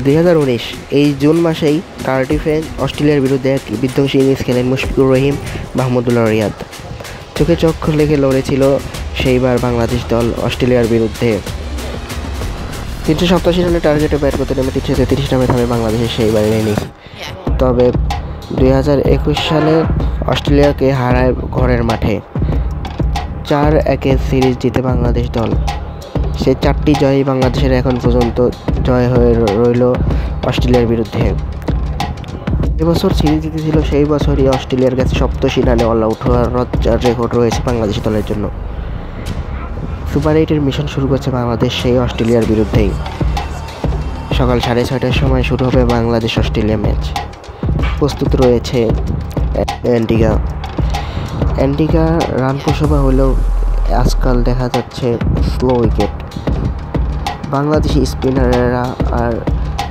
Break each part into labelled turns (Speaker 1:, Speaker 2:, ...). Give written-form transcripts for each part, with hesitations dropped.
Speaker 1: 2019 এই জুন মাসেই কার্ডিফে অস্ট্রেলিয়ার বিরুদ্ধে এক বিধ্বংসী ইনিংস খেলেন মুশফিকুর রহিম মাহমুদুল্লাহ রিয়াদ। চোখে চোখ লেগে লড়েছিল সেইবার বাংলাদেশ দল অস্ট্রেলিয়ার বিরুদ্ধে। 387 রানের টার্গেটে ব্যাট করতে নেমে 333 রানে থামে বাংলাদেশের সেইবারের ইনিংস। তবে 2021 সালে অস্ট্রেলিয়াকে হারায় ঘরের মাঠে। 4-1 সিরিজ জিতে বাংলাদেশ দল। সে 4টি জয়ই বাংলাদেশের এখন পর্যন্ত জয় হয়ে রইল অস্ট্রেলিয়ার বিরুদ্ধে। এবছর সিরিজ জিতেছিল সেই বছরই অস্ট্রেলিয়ার কাছে 87 রানে অল আউট হওয়ার রেকর্ড রয়েছে বাংলাদেশ দলের জন্য। সুপার 8-এর মিশন শুরু করছে বাংলাদেশ সেই অস্ট্রেলিয়ার বিরুদ্ধেই। সকাল 6:30টার সময় শুরু হবে বাংলাদেশ অস্ট্রেলিয়া ম্যাচ। প্রস্তুত রয়েছে অ্যান্টিগা রান প্রসবা হলেও আজকাল দেখা যাচ্ছে স্লো উইকেট। বাংলাদেশি স্পিনারেরা আর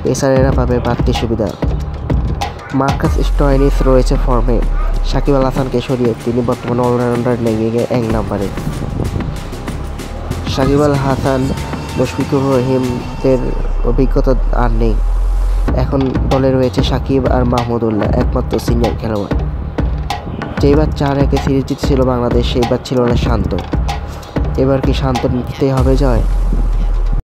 Speaker 1: পেসারেরা পাবে বাড়তি সুবিধা। মার্কাস স্টোয়নিস রয়েছে ফর্মে। সাকিব আল হাসানকে সরিয়ে তিনি বর্তমানে অলরাউন্ডার র্যাঙ্কিংয়ে 1 নম্বরে। সাকিব আল হাসান মুশফিকুর রহিমদের অভিজ্ঞতা আর নেই। এখন দলে রয়েছে সাকিব আর মাহমুদুল্লাহ, একমাত্র সিনিয়র খেলোয়াড়। যেবার 4-1 সিরিজ জিতছিল বাংলাদেশ, সেইবার ছিল না শান্ত। এবার কি শান্ত নিতে হবে জয়?